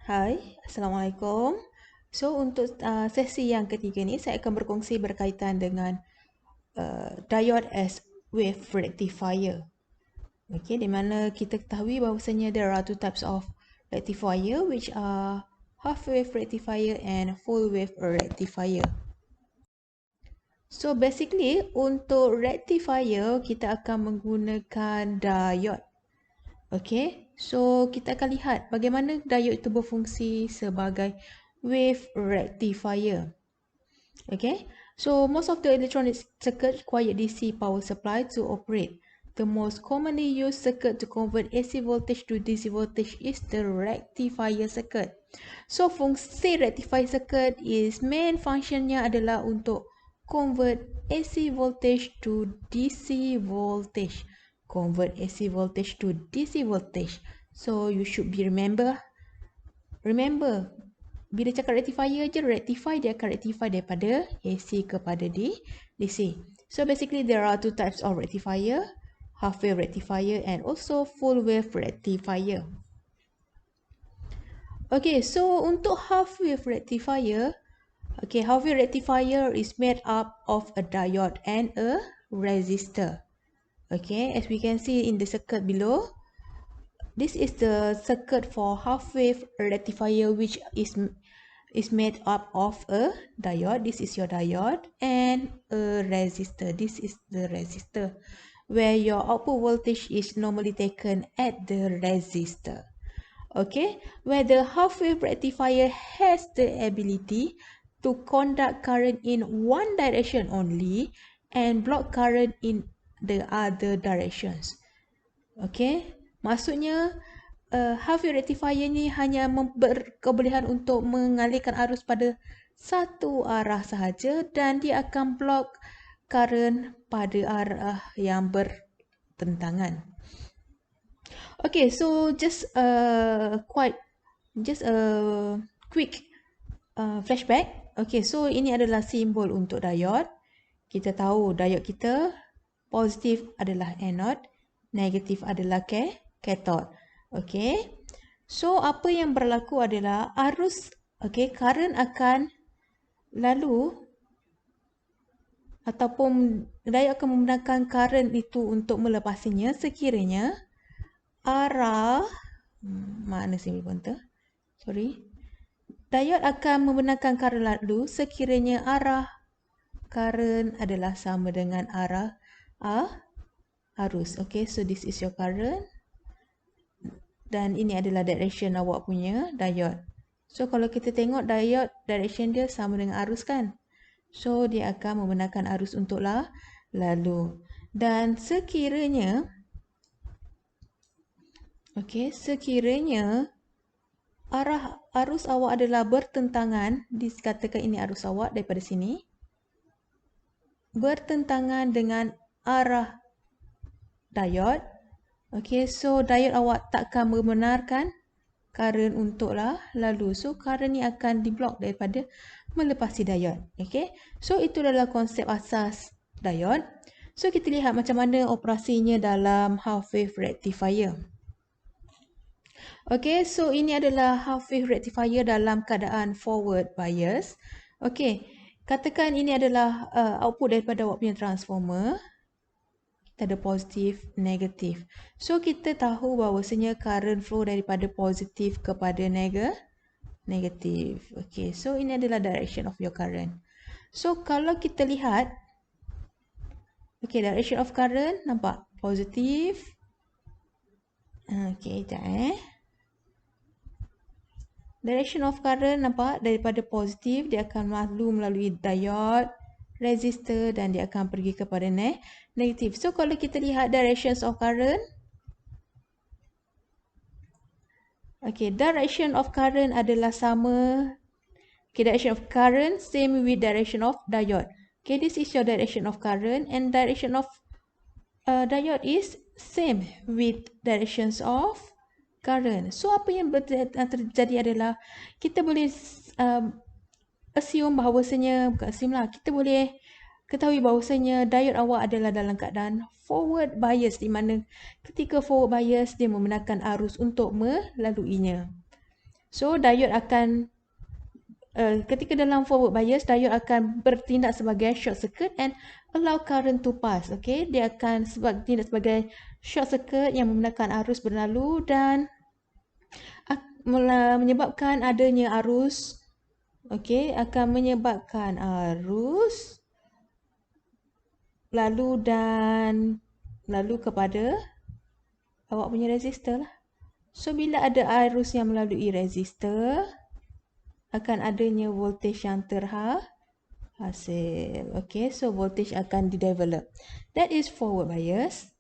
Hai, Assalamualaikum. So, untuk sesi yang ketiga ni, saya akan berkongsi berkaitan dengan diode as wave rectifier. Okay, di mana kita ketahui bahawasanya there are two types of rectifier which are half wave rectifier and full wave rectifier. So, basically untuk rectifier, kita akan menggunakan diode. Okay, so kita akan lihat bagaimana diode itu berfungsi sebagai wave rectifier. Okay, so most of the electronic circuit require DC power supply to operate. The most commonly used circuit to convert AC voltage to DC voltage is the rectifier circuit. So fungsi rectifier circuit is main functionnya adalah untuk convert AC voltage to DC voltage. Convert AC voltage to DC voltage. So you should be remember bila cakap rectifier je, rectify dia akan rectify daripada AC kepada DC. So basically there are two types of rectifier, half wave rectifier and also full wave rectifier. Okay, so untuk half wave rectifier, half wave rectifier is made up of a diode and a resistor. Okay, as we can see in the circuit below, this is the circuit for half wave rectifier which is made up of a diode. This is your diode and a resistor. This is the resistor where your output voltage is normally taken at the resistor. Okay, where the half wave rectifier has the ability to conduct current in one direction only and block current in the other directions. Okay, maksudnya half wave rectifier ni hanya berkebolehan untuk mengalirkan arus pada satu arah sahaja dan dia akan block current pada arah yang bertentangan. Okay, so just a quick flashback. Okay, so ini adalah simbol untuk diode. Kita tahu diode kita positif adalah anode, negatif adalah cathode. Okay, so apa yang berlaku adalah arus, current akan lalu ataupun diode akan menggunakan current itu untuk melepasinya sekiranya arah diode akan menggunakan current lalu sekiranya arah current adalah sama dengan arah arus. Okay, so this is your current dan ini adalah direction awak punya diode. So kalau kita tengok diode direction dia sama dengan arus kan, so dia akan menggunakan arus untuk lalu. Dan sekiranya arah arus awak adalah bertentangan, dikatakan ini arus awak daripada sini, bertentangan dengan arah diode. Okay, so diode awak takkan membenarkan current untuk lalu. So current ni akan diblok daripada melepasi diode. Okay, so itu adalah konsep asas diode. So kita lihat macam mana operasinya dalam half wave rectifier. Okay, so ini adalah half wave rectifier dalam keadaan forward bias. Okay, katakan ini adalah output daripada awak punya transformer. Kita ada positif, negatif. So kita tahu bahawasanya current flow daripada positif kepada negatif. Okay, so ini adalah direction of your current. So kalau kita lihat, direction of current nampak positif. Okay, sekejap Direction of current nampak daripada positif, dia akan melalui diode, resistor dan dia akan pergi kepada negatif. So kalau kita lihat directions of current, direction of current adalah sama. Direction of current same with direction of diode. This is your direction of current and direction of diode is same with directions of current. So apa yang terjadi adalah kita boleh assume bahawasanya, bukan assume lah, kita boleh ketahui bahawasanya diode awak adalah dalam keadaan forward bias, di mana ketika forward bias dia menggunakan arus untuk melaluinya. So diode akan ketika dalam forward bias, diode akan bertindak sebagai short circuit and allow current to pass. Okay, dia akan bertindak sebagai short circuit yang membenarkan arus berlalu dan menyebabkan adanya arus. Okay, akan menyebabkan arus lalu kepada awak punya resistor lah. So bila ada arus yang melalui resistor, akan adanya voltage yang terhasil. Okay, so voltage akan didevelop. That is forward bias.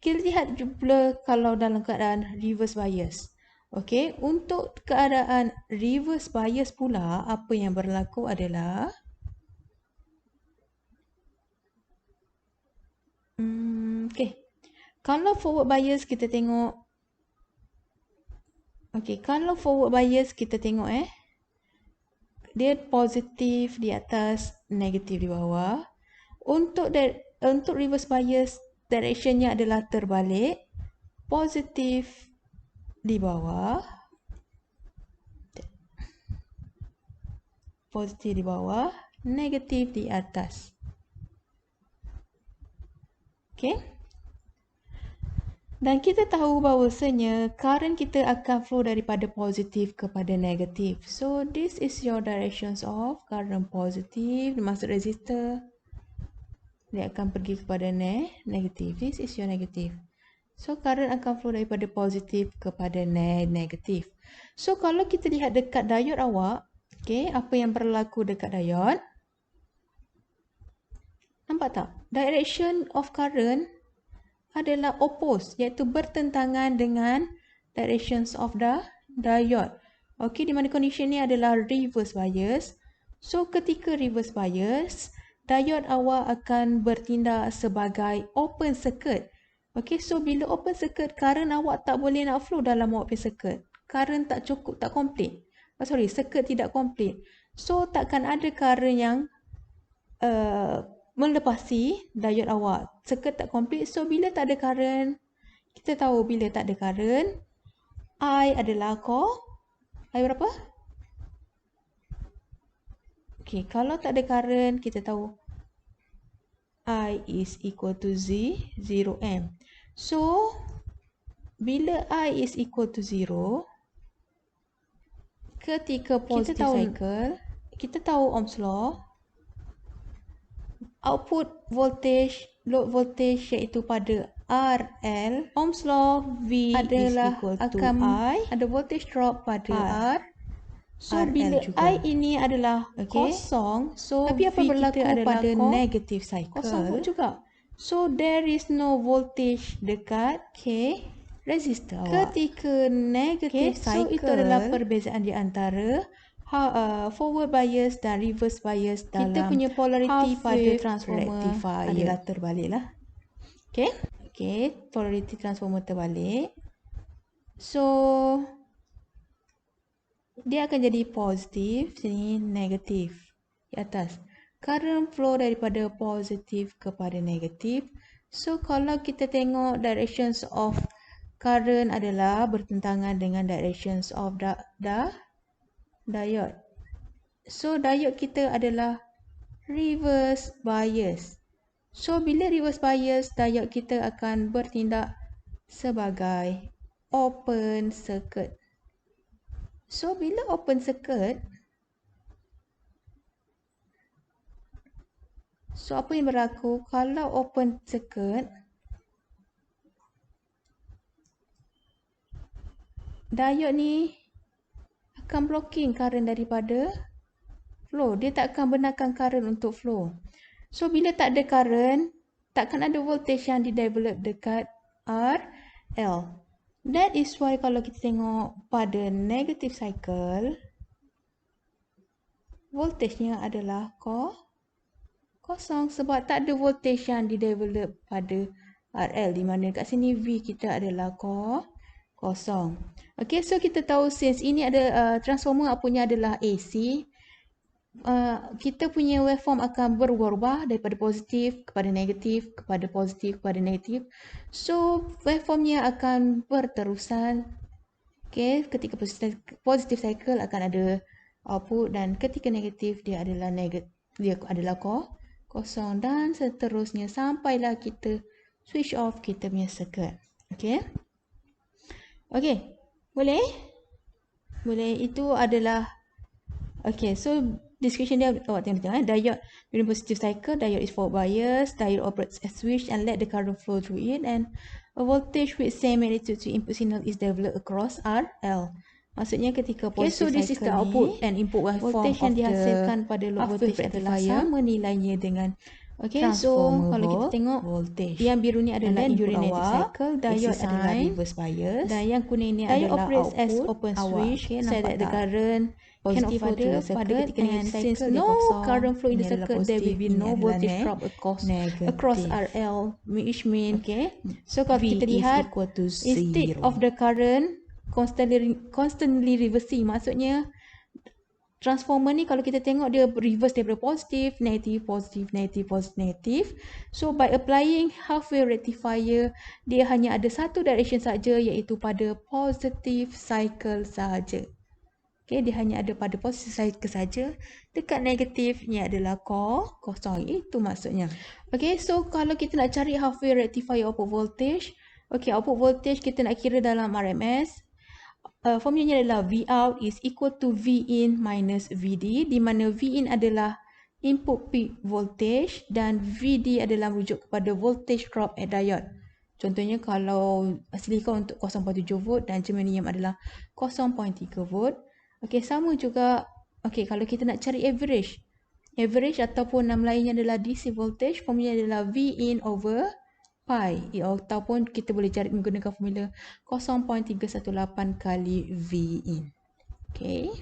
Kita lihat pula kalau dalam keadaan reverse bias. Okay, untuk keadaan reverse bias pula, apa yang berlaku adalah okay, kalau forward bias kita tengok, okay, kalau forward bias kita tengok dia positif di atas, negatif di bawah. Untuk reverse bias, directionnya adalah terbalik, positif di bawah, negatif di atas. Okay. Dan kita tahu bahawasanya current kita akan flow daripada positif kepada negatif. So this is your directions of current positif, masuk resistor. Dia akan pergi kepada negatif. This is your negatif. So current akan flow daripada positif kepada negatif. So kalau kita lihat dekat diode awak, okay, apa yang berlaku dekat diode? Nampak tak? Direction of current adalah oppose, iaitu bertentangan dengan directions of the diode. Okay, di mana condition ni adalah reverse bias. So ketika reverse bias, diode awak akan bertindak sebagai open circuit. Okay, so bila open circuit, current awak tak boleh nak flow dalam open circuit. Current tak cukup, tak complete. Circuit tidak complete. So takkan ada current yang melepasi diode awak. Circuit tak complete. So bila tak ada current, kita tahu bila tak ada current, I adalah I berapa? Okay, kalau tak ada current, kita tahu I is equal to 0M. So bila I is equal to 0, ketika positive cycle, kita tahu Ohm's law, output voltage, load voltage iaitu pada RL, Ohm's law V adalah akan ada voltage drop pada R. So RL bila juga. I ini adalah kosong, so tapi apa V berlaku kita adalah pada negative cycle, kosong juga. So there is no voltage dekat resistor awak. Ketika negative cycle, so itu adalah perbezaan di antara forward bias dan reverse bias dalam kita punya polarity pada transformer adalah terbalik lah. Okay, polarity transformer terbalik. So dia akan jadi positif, sini negatif di atas. Current flow daripada positif kepada negatif. So kalau kita tengok directions of current adalah bertentangan dengan directions of diode. So diode kita adalah reverse bias. So bila reverse bias, diode kita akan bertindak sebagai open circuit. So bila open circuit, so apa yang berlaku kalau open circuit? Diode ni akan blocking current daripada flow. Dia tak akan benarkan current untuk flow. So bila tak ada current, takkan ada voltage yang di-develop dekat RL. That is why kalau kita tengok pada negative cycle, voltagenya adalah kosong sebab tak ada voltage yang di-develop pada RL, di mana kat sini V kita adalah kosong. Okay, so kita tahu since ini ada transformer punya adalah AC, kita punya waveform akan berubah-ubah daripada positif kepada negatif, kepada positif kepada negatif. So waveformnya akan berterusan. Okay, ketika positive cycle akan ada output dan ketika negatif dia adalah kosong dan seterusnya sampailah kita switch off kita punya circuit. Okay. Okay, boleh? Boleh. Itu adalah okay, so description dia tengok diode during positive cycle, diode is forward bias, diode operates as switch and let the current flow through it, and a voltage with same magnitude to input signal is developed across RL. Maksudnya ketika positive cycle ni, this is the output and input waveform voltage yang dihasilkan pada load voltage adalah sama nilainya dengan transformer kalau kita tengok voltage. Yang biru ni adalah input awak, cycle, diode adalah reverse bias, dan yang kuning ni adalah output as open switch, so that the current can flow through the circuit, and since no current flow in the circuit, there will be no voltage drop across RL, which mean so kalau kita lihat instead of the current constantly reversing, maksudnya transformer ni kalau kita tengok dia reverse daripada positif, negatif, positif, negatif, positif, negatif. So by applying half wave rectifier, dia hanya ada satu direction saja, iaitu pada positive cycle saja. Okay, dia hanya ada pada positive cycle saja. Dekat negatif ni adalah kosong. Itu maksudnya. Okay, so kalau kita nak cari half wave rectifier output voltage, okay, output voltage kita nak kira dalam RMS. Formulanya adalah V out is equal to V in minus VD, di mana V in adalah input peak voltage dan VD adalah merujuk kepada voltage drop at diode. Contohnya kalau silicon untuk 0.7 volt dan germanium adalah 0.3 volt. Okey, sama juga. Okey, kalau kita nak cari average ataupun nama lainnya adalah DC voltage, formulanya adalah V in over pi, ataupun kita boleh cari menggunakan formula 0.318 kali V in. Okay.